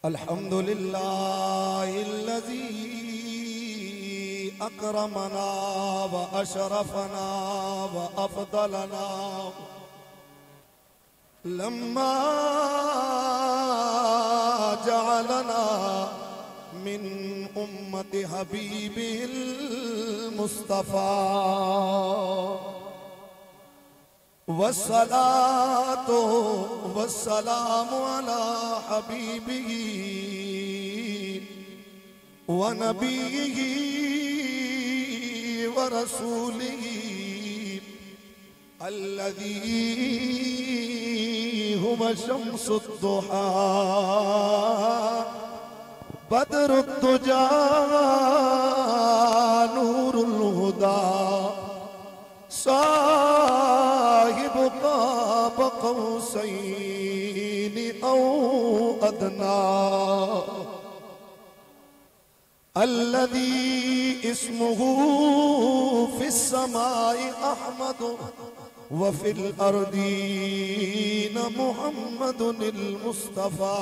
अल्हम्दुलिल्लाहिल्लज़ी अकरमना व अशरफना व अफ़दलना लम्मा जअलना मिन उम्मति हबीबिल मुस्तफ़ा वस्सलातु वस्सलामु अला हबीबिही व नबीही व रसूलिही अल्लज़ी हुवा शम्सुद्दुहा बदरुद्दुजा नूरुल हुदा साहिब क़ाब क़ौसैनि औ अदना अल्लज़ी इस्मुहु फ़िस्समाइ अहमद व फ़िल अर्दीन मुहम्मदुल मुस्तफ़ा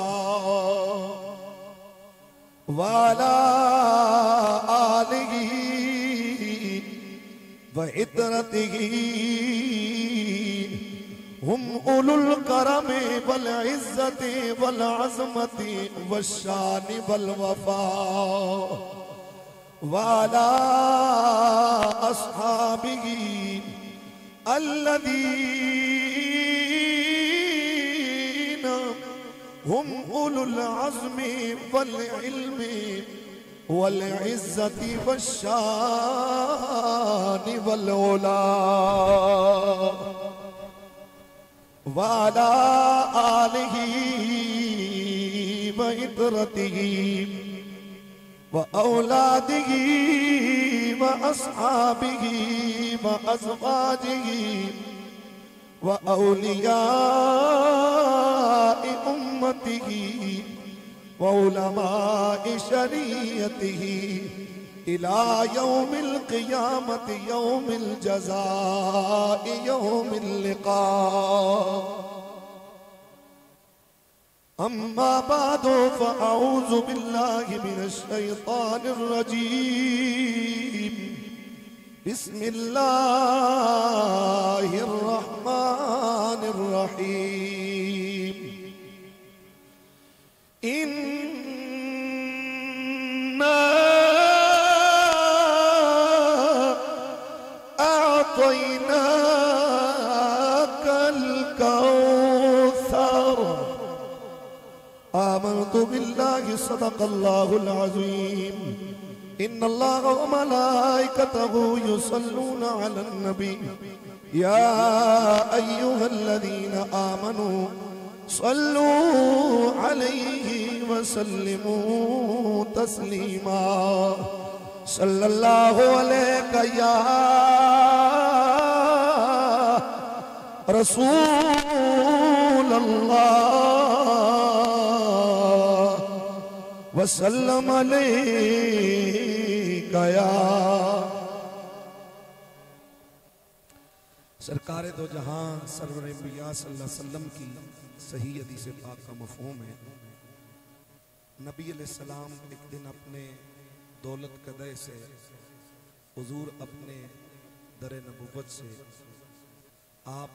व अला आलिही व इतरतिही हुम उलुल करमे वल इज़्ज़ति वल अज़मति वश्शानि वल वफ़ा व अला अस्हाबिही अल्लज़ीना हुम उलुल अज़्मि वल इल्मि वल इज़्ज़ति वश्शानि वल उला व अला आलिही व इतरतिही व औलादिही व अस्हाबिही व अज़वाजिही व औलियाए उम्मतिही व उलमाए शरीयतिही इला यौमिल क़ियामति यौमिल जज़ाए यौमिल लिक़ा अम्मा बादो फ़अऊज़ु बिल्लाहि मिनश शैतानिर रजीम बिस्मिल्लाहिर रहमानिर रहीम इन्ना अअतैनाकल कौसर आमनतु बिल्लाहि सदक़ल्लाहुल अज़ीम इन्नल्लाह व मलाइकतहु युसल्लूना अलन नबी या अय्युहल्लज़ीना आमनू सल्लू अलैहि व सल्लिमू तस्लीमा सल्लल्लाहु अलैका या रसूलल्लाह वसल्लम अलैका या सरकार दो जहां सरवर अंबिया सल्लल्लाहु अलैहि वसल्लम की सही हदीस पाक का मफ़हूम है। नबी अलैहिस्सलाम एक दिन अपने दौलत कदे से हुजूर अपने दर नबुव्वत से आप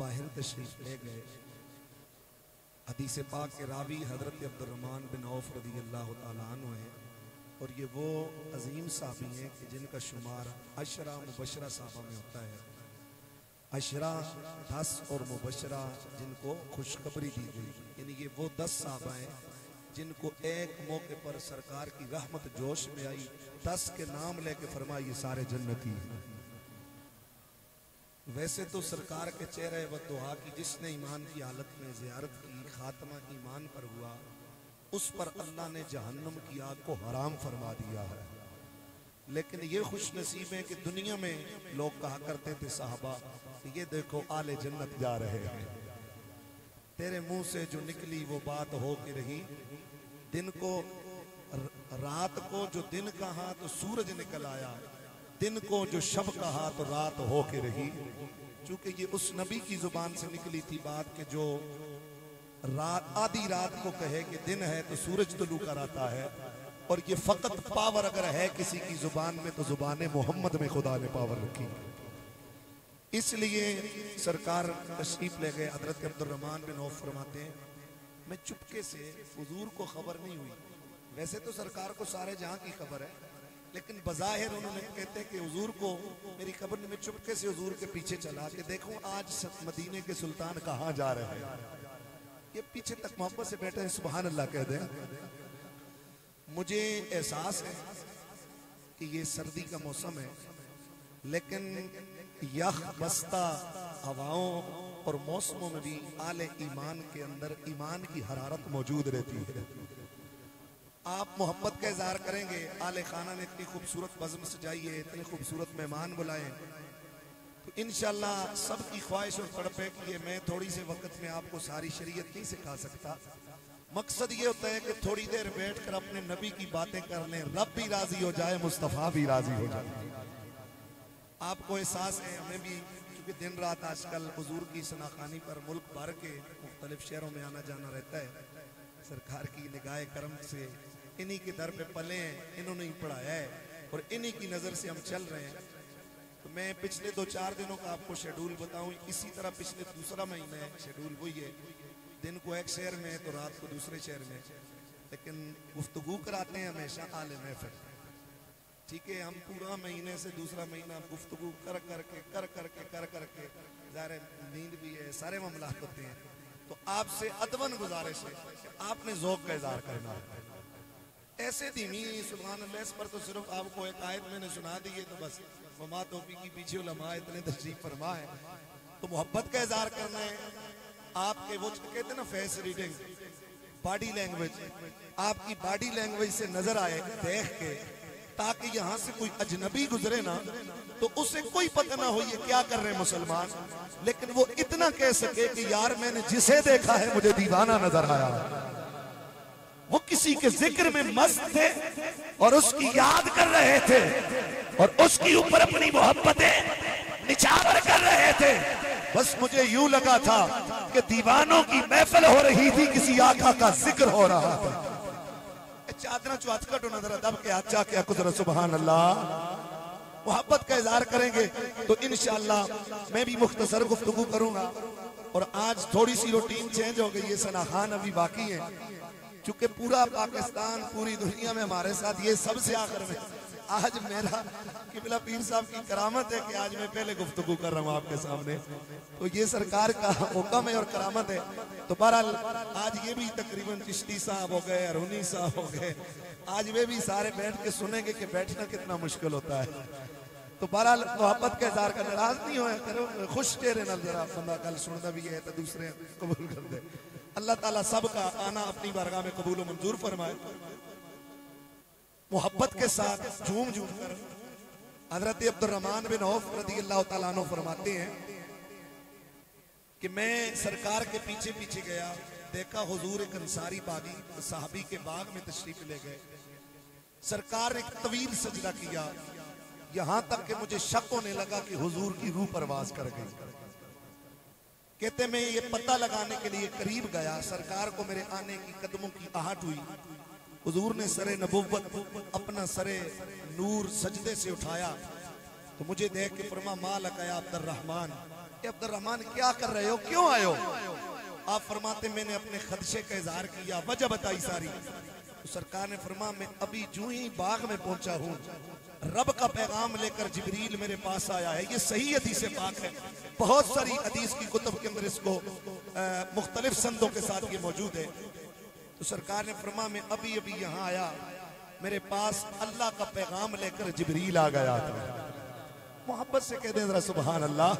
बाहर तशरीफ ले गए। हदीस पाक के रावी हजरत अब्दुर्रहमान बिन औफ रज़ियल्लाहु ताला अन्हु हैं और ये वो अजीम साहबी हैं कि जिनका शुमार अशरा मुबशरा साहबा में होता है। अशरा 10 और मुबशरा जिनको खुशखबरी दी गई, यानी ये वो 10 साहबा हैं जिनको एक मौके पर सरकार की रहमत जोश में आई, 10 के नाम लेके फरमाया ये सारे जन्नती हैं। वैसे तो सरकार के चेहरे व दुआ की जिसने ईमान की हालत में ज़ियारत की खात्मा ईमान पर हुआ, उस पर अल्लाह ने जहन्नम की आग को हराम फरमा दिया है। लेकिन ये खुश नसीब है कि दुनिया में लोग कहा करते थे साहबा ये देखो आले जन्नत जा रहे हैं। तेरे मुंह से जो निकली वो बात हो के रही, दिन को रात को जो दिन कहा तो सूरज निकल आया, दिन को जो शब कहा तो रात हो के रही। चूंकि ये उस नबी की जुबान से निकली थी बात के जो आधी रात को कहे कि दिन है तो सूरज तुलू कर आता है, और ये फकत पावर अगर है किसी की जुबान में तो जुबान मोहम्मद में खुदा ने पावर रखी। इसलिए सरकार तशरीफ ले गए। हजरत अब्दुर्रहमान बिन औफ फरमाते हैं, मैं चुपके से, हुजूर को खबर नहीं हुई, वैसे तो सरकार को सारे जहां की खबर है, लेकिन बज़ाहिर उन्होंने कहते कि हुजूर को मेरी खबर में चुपके से हुजूर के पीछे चला के देखूं आज मदीने के सुल्तान कहाँ जा रहे हैं। ये पीछे तक मोहब्बत से बैठे हैं, सुभान अल्लाह कह दें। मुझे एहसास है कि ये सर्दी का मौसम है, लेकिन यख बस्ता हवाओं और मौसमों में भी आले ईमान के अंदर ईमान की हरारत मौजूद रहती है। आप मोहब्बत का इजहार करेंगे, आले खाना ने इतनी खूबसूरत बज़्म सजाई है, इतने खूबसूरत मेहमान बुलाए, तो इंशाअल्लाह सबकी ख्वाहिश और तड़प है कि मैं थोड़ी से वक्त में आपको सारी शरीयत नहीं सिखा सकता। मकसद ये होता है कि थोड़ी देर बैठकर अपने नबी की बातें कर लें, रब भी राजी हो जाए, मुस्तफ़ा भी राजी हो जाए। आपको एहसास है, हमें भी क्योंकि दिन रात आजकल हुजूर की सनाखानी पर मुल्क भर के मुख्तलिफ शहरों में आना जाना रहता है। सरकार की निगाह करम से इन्हीं के दर पे पले हैं, इन्होंने ही पढ़ाया है और इन्हीं की नज़र से हम चल रहे हैं। तो मैं पिछले 2-4 दिनों का आपको शेड्यूल बताऊं, इसी तरह पिछले दूसरा महीना है, शेड्यूल वही है, दिन को एक शहर में तो रात को दूसरे शहर में, लेकिन गुफ्तगू कराते हैं हमेशा आले महफिल। ठीक है, हम पूरा महीने से दूसरा महीना गुफ्तगू कर करके ज़ाहिर नींद भी है, सारे मामला होते हैं। तो आपसे अदवन गुजारिश है कि आपने ज़ौक़ का इज़हार करना है। ऐसे धीमी सुभान अल्लाह, इस पर तो सिर्फ आपको एक आयत मैंने सुना दी है, तो बस वमा तौफीकी पीछे उलमा इतने तशरीफ फरमा है। तो मोहब्बत का इज़हार करना है आपके, वो कहते हैं ना फेस रीडिंग, बॉडी लैंग्वेज, आपकी बॉडी लैंग्वेज से नजर आए देख के, ताकि यहाँ से कोई अजनबी गुजरे ना तो उसे कोई पता ना हो ये क्या कर रहे हैं मुसलमान, लेकिन वो इतना कह सके कि यार मैंने जिसे देखा है मुझे दीवाना नजर आया। वो किसी के जिक्र में मस्त थे और उसकी याद कर रहे थे और उसके ऊपर अपनी मोहब्बतें निछावर कर रहे थे। बस मुझे यूं लगा था कि दीवानों की महफिल हो रही थी, किसी आका का जिक्र हो रहा था। चादरा चौचकट नजर दब के अच्छा क्या कुदरत, सुभान अल्लाह। मोहब्बत का इजहार करेंगे तो इंशाअल्लाह मैं भी मुख्तसर गुफ्तगू करूंगा। और आज थोड़ी सी रूटीन चेंज हो गई है, सना खान अभी बाकी है, क्योंकि पूरा पाकिस्तान पूरी दुनिया में हमारे साथ, ये सबसे आखिर में आज मेरा किबला पीर साहब की करामत है कि आज मैं पहले गुफ्तगू कर रहा हूँ आपके सामने, तो ये सरकार का हुक्म है और करामत है। तो बहरहाल आज ये भी तकरीबन चिश्ती साहब हो गए, अरूनी साहब हो गए, आज वे भी सारे बैठ के सुनेंगे कि बैठना कितना मुश्किल होता है। तो बहरहाल मोहब्बत का इज़हार का, नाराज नहीं होया करो, खुश चेहरे नाल जरा बंदा गल सुनता भी है तो दूसरे कबूल कर दे। अल्लाह ताला सबका आना अपनी बारगाह में कबूल मंजूर फरमाए। मोहब्बत के साथ झूम झूम कर हजरत अब्दुर्रहमान बिन औफ रज़ी अल्लाह तआला अन्हु फरमाते हैं कि मैं सरकार के पीछे पीछे गया, देखा हुजूर एक अंसारी बागी साहबी के बाग में तशरीफ ले गए। सरकार ने एक तवील सजदा किया, यहां तक कि मुझे शक होने लगा कि हुजूर की रूह परवाज कर गई। कहते मैं ये पता लगाने के लिए करीब गया, सरकार को मेरे आने की कदमों की आहट हुई। हुजूर ने सरे नबुव्वत अपना सरे नूर सजदे से उठाया तो मुझे देख के फरमा माल लकाया अब्दुर्रहमान, अब्दुर्रहमान क्या कर रहे हो, क्यों आए हो? आप फरमाते मैंने अपने खदशे का इजहार किया, वजह बताई सारी। तो सरकार ने फरमा मैं अभी जूं ही बाग में पहुंचा हूं, रब का पैगाम लेकर जिब्रील मेरे पास आया है। ये सही हदीस पाक है, बहुत सारी हदीस की कुतुब के अंदर इसको मुख्तलिफ संदों के साथ ये मौजूद है। तो सरकार ने फरमा मैं अभी अभी यहाँ आया, मेरे पास अल्लाह का पैगाम लेकर जिब्रील आ गया था। मोहब्बत से कह दे जरा सुभान अल्लाह।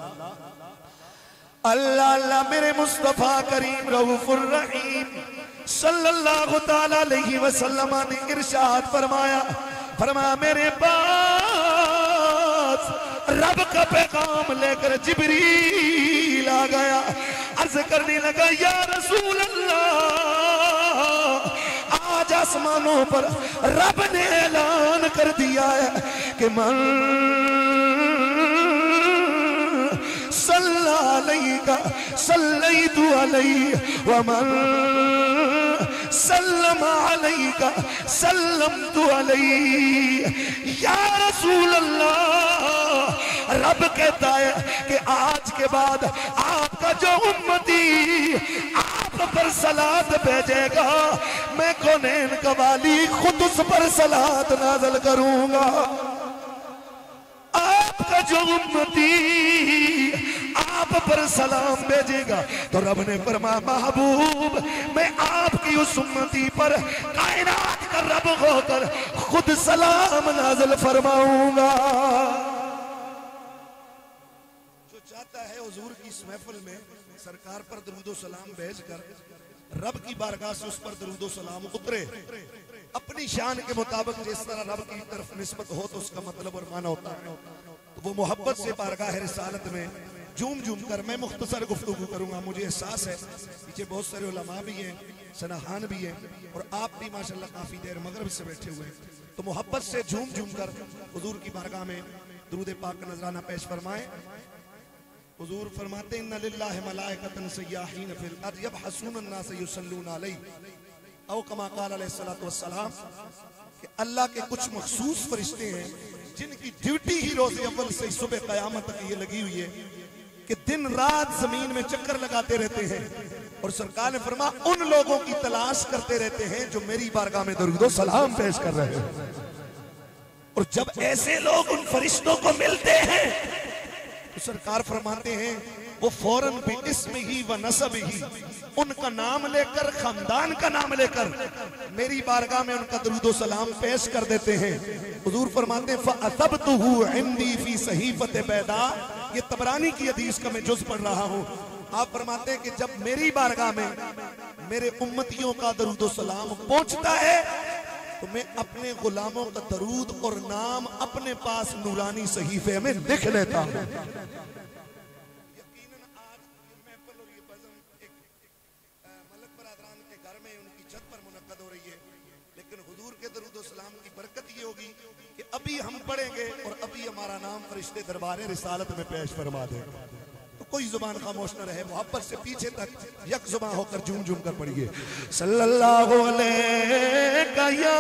अल्लाह अल्लाह मेरे मुस्तफा करीम रऊफुर रहीम सल्लल्लाहु तआला अलैहि वसल्लम ने इरशाद फरमाया, फरमाया मेरे पास रब का पैगाम लेकर जिब्रील आ गया। अर्ज करने लगा या रसूल अल्लाह, आज आसमानों पर रब ने ऐलान कर दिया है कि मन सल्ला अलैका सल्लैतु अलैहि व मन सल्लमा अलैका सल्लमतु अलैहि। या रसूल अल्लाह, रब कहता है कि आज के बाद आपका जो उम्मती आप पर सलात भेजेगा, मैं कौनैन का वाली खुद उस पर सलात नाज़िल करूंगा। आपका जो उम्मती आप पर सलाम भेजेगा तो रब ने फरमाया महबूब मैं आपकी उस उम्मती पर कायनात का रब होकर खुद सलाम नाज़िल फरमाऊंगा। जो चाहता है हुजूर की इस महफिल में सरकार पर दरूदो सलाम भेजकर रब की बारगाह से उस पर दरूदो सलाम उतरे, अपनी शान के मुताबिक जिस तरह रब की तरफ निस्बत हो तो उसका मतलब और माना होता है। तो वो मोहब्बत से बारगाह रिसालत में झूम झूम कर, मैं मुख्तसर गुफ्तगू करूंगा, मुझे एहसास है पीछे बहुत सारे उलमा भी हैं, सनाहान भी हैं और आप भी माशाल्लाह काफी देर मगरिब से बैठे हुए हैं। तो मोहब्बत से झूम झूम कर हुजूर की बारगाह में दुरूद पाक का नजराना पेश फरमाएं। हुजूर फरमाते इन्ना लिल्लाहि मलाइकतन सय्याहीन फिल अर्द यबहसून अन्नास युसल्लूना अलैहि औ कमा क़ाल अलैहिस्सलातु वस्सलाम कि अल्लाह के कुछ मखसूस फरिश्ते हैं जिनकी ड्यूटी ही रोज़े अव्वल से सुबह क़यामत तक ये लगी हुई है कि दिन रात जमीन में चक्कर लगाते रहते हैं और सरकार ने फरमाया उन लोगों की तलाश करते रहते हैं जो मेरी बारगाह में दरूद व सलाम पेश कर रहे हैं। और जब ऐसे लोग उन फरिश्तों को मिलते हैं तो सरकार फरमाते हैं वो फौरन भी इसम ही व नसब ही उनका नाम लेकर, खानदान का नाम लेकर मेरी बारगाह में उनका दरूदो सलाम पेश कर देते हैं। हुजूर फरमाते हैं फ़अतबतुहु इंदी फी सहीफ़त बैदा, ये तबरानी की हदीस का मैं जुज़ पढ़ रहा हूँ। आप फरमाते हैं कि जब मेरी बारगाह में मेरे उम्मतियों का दरूदो सलाम पहुंचता है तो मैं अपने गुलामों का दरूद और नाम अपने पास नूरानी सहीफे में लिख लेता हूं। यकीनन आज ये महफिल और ये बज़म एक मलक बरादरान के घर में उनकी छत पर मुनक्कद हो रही है, लेकिन हुजूर के दरूद और सलाम की बरकत ये होगी कि अभी हम पढ़ेंगे और अभी हमारा नाम फरिश्ते दरबार रिसालत में पेश फरमा देगा। तो कोई जुबान खामोश न रहे, मोहब्बत से पीछे तक यक जुबान होकर झूम झूम कर पढ़िए सल्लल्लाहु अलैहि या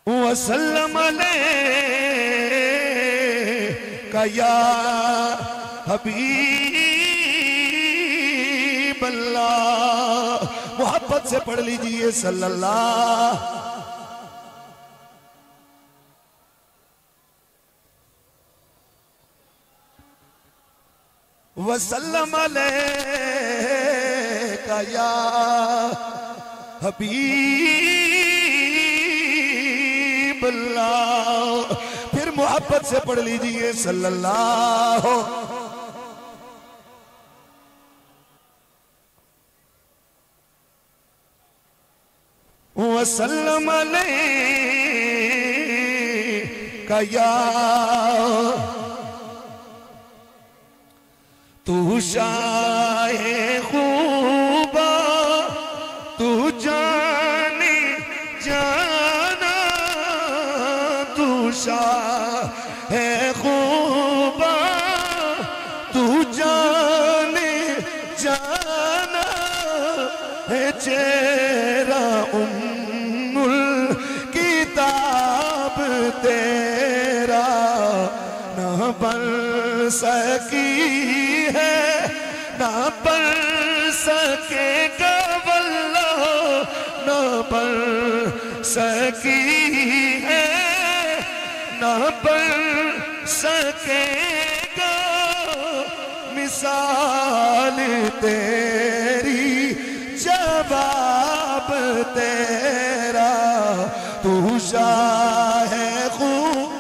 वसल्लम अलैका या हबीब अल्लाह। मोहब्बत से पढ़ लीजिए सल्लल्लाहु वसल्लम अलैका या हबीब अल्लाह। फिर मोहब्बत से पढ़ लीजिए सल्लल्लाहु वसल्लम अलैका या तू शाहे खूबा तू जाने जाना, तू शाहे खूबा तू जाने जाना है चेहरा उम्मुल किताब तेरा न बन सकी है ना बन सकेगा वल्लाह, ना बन सकी है ना बन सकेगा मिसाल तेरी जवाब तेरा। तू शाहे खूब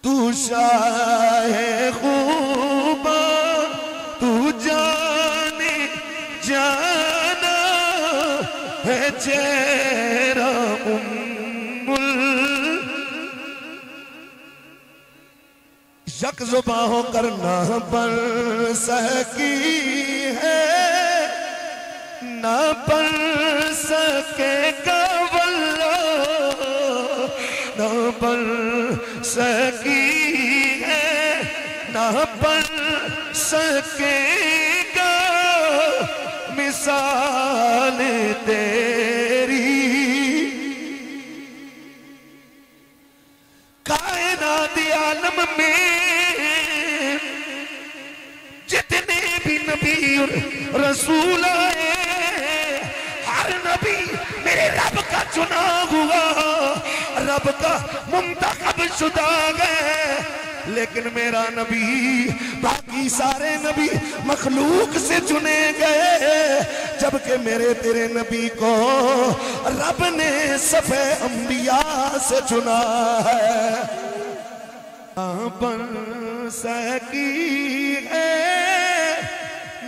तू शाहे खूबा तू जाने जाना है चेहरा उम्मुल यक ज़ुबां होकर ना बन सकी है न बन सकेगा वल्लाह न बन सकी है न बन सकेगा मिसाल तेरी। कायनात आलम में जितने भी नबी और रसूल आए हर नबी मेरे रब का चुना हुआ रब का मुंतखब शुदा है, लेकिन मेरा नबी बाकी सारे नबी मखलूक से चुने गए, जबकि मेरे तेरे नबी को रब ने सफे अंबिया से चुना है। ना बन सकी है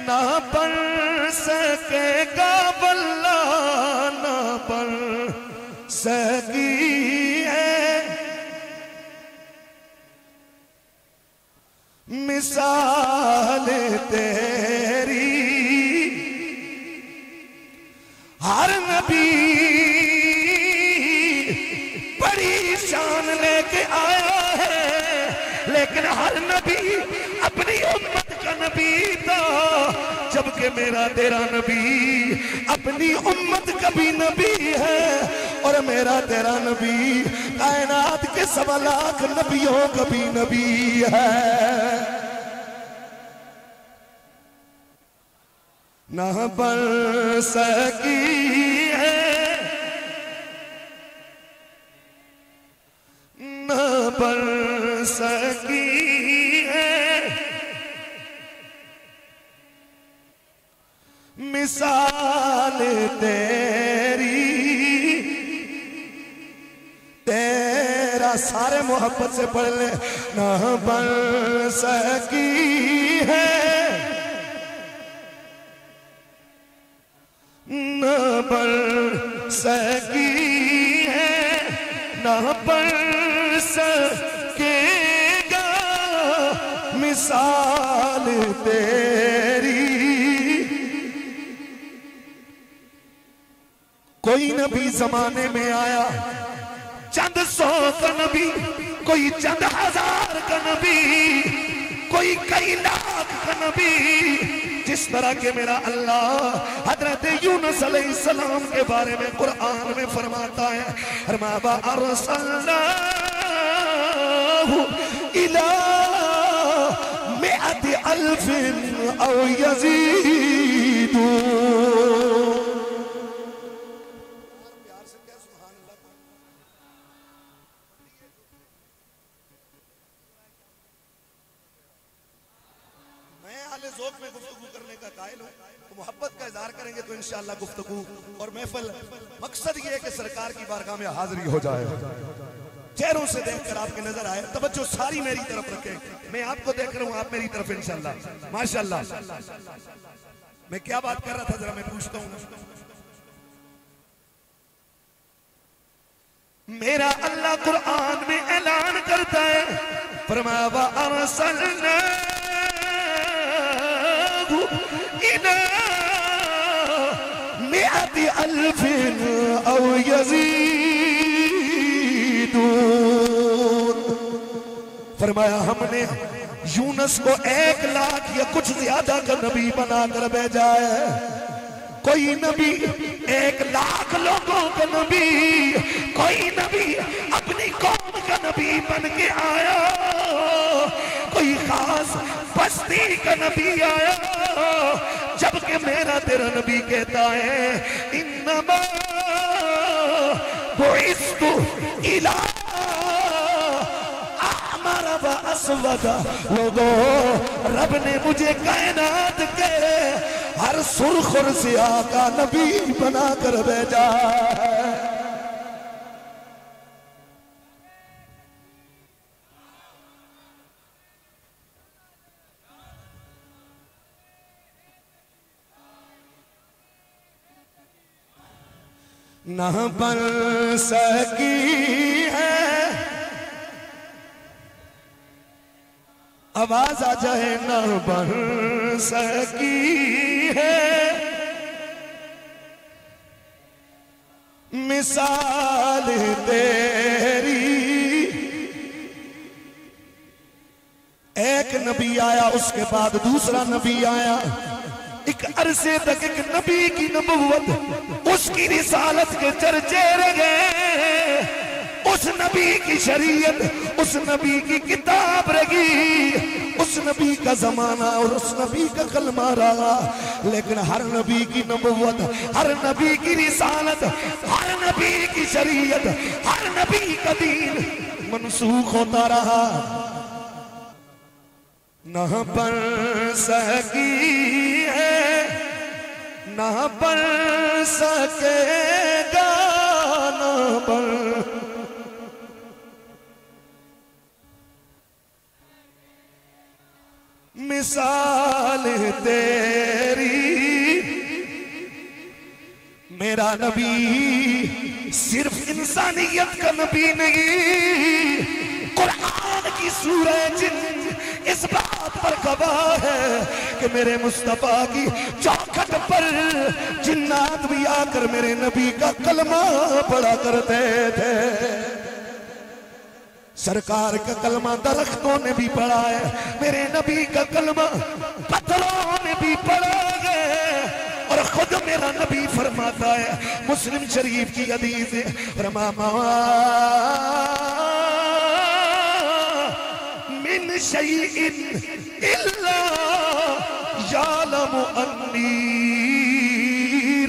ना बन सकेगा वल्लाह ना बन सकी है मिसाल तेरी। हर नबी बड़ी शान लेके आया है, लेकिन हर नबी अपनी उम्मत का नबी था, जबकि मेरा तेरा नबी अपनी उम्मत का भी नबी है और मेरा तेरा नबी कायनात के 1.25 लाख नबियों का भी नबी है। ना बन सकी है ना बन सकी है मिसाल तेरी। तेरा सारे मोहब्बत से पढ़ ले। ना बन सकी है ना बन सकी है ना बन सकेगा मिसाल तेरी। कोई नबी जमाने में आया चंद 100 का नबी, कोई चंद 1000 का नबी, कोई कई लाख का नबी। जिस तरह के मेरा अल्लाह हजरत यूनुस अलैहिस्सलाम के बारे में कुरान में फरमाता है, फरमाया अरसलनाहु इला मिअति अल्फिन औ यज़ीदू। ज़ौक़ में गुफ्तगू करने का कायल हूं, तो मोहब्बत का इज़हार करेंगे तो इंशाअल्लाह गुफ्तगू और महफिल मकसद ये है कि सरकार की बारगाह में हाजिरी हो जाए। चेहरों से देखकर आपके नजर आए, तवज्जो सारी मेरी तरफ रखें। मैं आपको देख रहा हूं, आप मेरी तरफ इंशाअल्लाह। माशाअल्लाह। मैं क्या बात कर रहा था जरा मैं पूछता हूं। मेरा अल्लाह कुरान में ऐलान करता है, फरमाया अरसलना इला मिअति अल्फिन औ यज़ीदून। फरमाया हमने यूनुस को 1 लाख या कुछ ज्यादा का नबी बनाकर भेजा है। कोई नबी 1 लाख लोगों का नबी, कोई नबी अपनी कौम का नबी बन के आया, कोई खास बस्ती का नबी आया, जबकि मेरा तेरा नबी कहता है इन्नमा बुइस्तु इला अहमर व अस्वद। लोगों, रब ने मुझे कायनात के हर सुर्ख और सियाह का नबी बनाकर भेजा है। न बन सकी है, आवाज आ जाए, न बन सकी है मिसाल तेरी। एक नबी आया, उसके बाद दूसरा नबी आया। एक अरसे तक एक नबी की नबुव्वत, उसकी रिसालत के चर्चे रहे। उस नबी की शरीयत, उस नबी की किताब रही, उस नबी का जमाना और उस नबी का कलमा रहा। लेकिन हर नबी की नबुव्वत, हर नबी की रिसालत, हर नबी की शरीयत, हर नबी का दीन मनसूख होता रहा। न पर सकी है, न पर सकेगा, न पर मिसाल तेरी। मेरा नबी सिर्फ इंसानियत का नबी नहीं, कुरान की सूरह जिन इस बात पर गवाह है कि मेरे मुस्तफा की चौखट पर जिन्नात भी आकर मेरे नबी का कलमा पढ़ा करते थे। सरकार का कलमा दरख्तों ने भी पढ़ा है, मेरे नबी का कलमा पत्थरों ने भी पढ़ा है। और खुद मेरा नबी फरमाता है, मुस्लिम शरीफ की हदीस है, मिन शैइन इल्ला यालमु अन्नी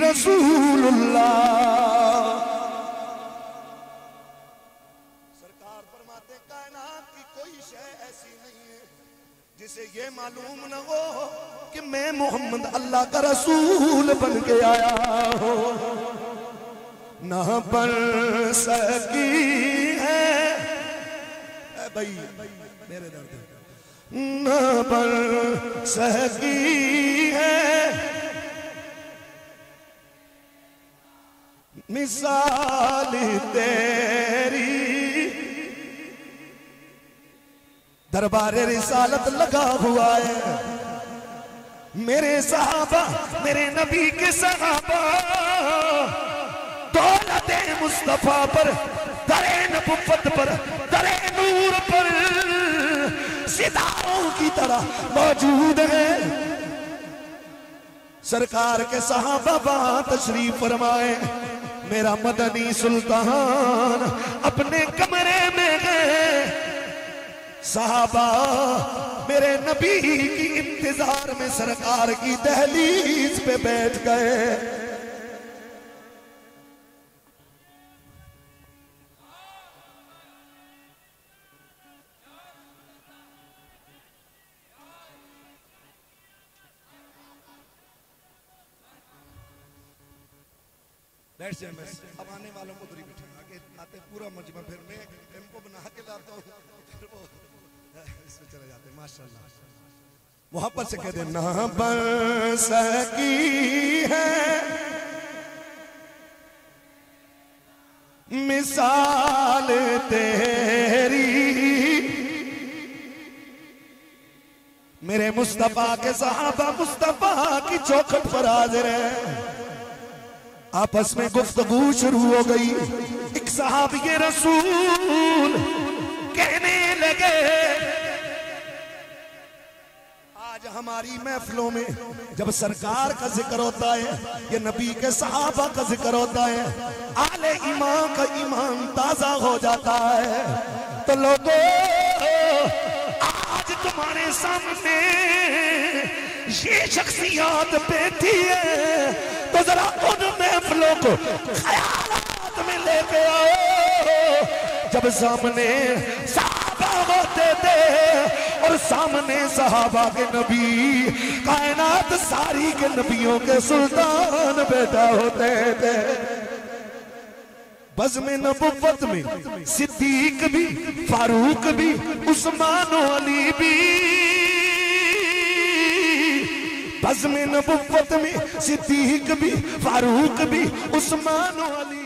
रसूलुल्लाह। सरकार फरमाते कायनात की कोई शय ऐसी नहीं है जिसे ये मालूम न हो कि मैं मोहम्मद अल्लाह का रसूल बन के आया हो। न बन सकी है भाई मेरे दर्द, न बन सकी है मिसाल तेरी। दरबारे रिसालत लगा हुआ है, मेरे सहाबा, मेरे नबी के सहाबा दौलते मुस्तफा पर, दरे नबुव्वत पर, दरे नूर पर सितारों की तरह मौजूद है। सरकार के सहाबा वहां तशरीफ फरमाए, मेरा मदनी सुल्तान अपने कमरे में गए। सहाबा मेरे नबी की इंतजार में सरकार की दहलीज पे बैठ गए। बैठ जाए, मैं अब आने वालों को दूरी बिठा आगे आते पूरा मजमा, फिर मैं टेम्पो बना के लाता हूँ, फिर वो इसमें चले जाते हैं। माशाल्लाह वहां पर से कह दे, ना बन सकी है मिसाल तेरी। मेरे मुस्तफा के सहाबा मुस्तफा की चौखट पर हाजिर है। आपस में गुफ्तगू शुरू हो गई। एक सहाबी रसूल कहने लगे, आज हमारी महफिलों में जब सरकार का जिक्र होता है, ये नबी के सहाबा का जिक्र होता है, आले ईमान का ईमान ताजा हो जाता है। तो लोगों आज तुम्हारे सामने ये शख्सियत बैठी है, तो जरा उन महफिलों को ख्यालात में लेके आओ जब सामने सहाबा होते थे और सामने सहाबा के नबी, कायनात सारी के नबियों के सुल्तान बैठा होते थे। बज़्म नबुव्वत में सिद्दीक भी, फारूक भी, उस्मान अली भी। बज़्म नबुव्वत में सिद्दीक भी, फारूक भी, उस्मान अली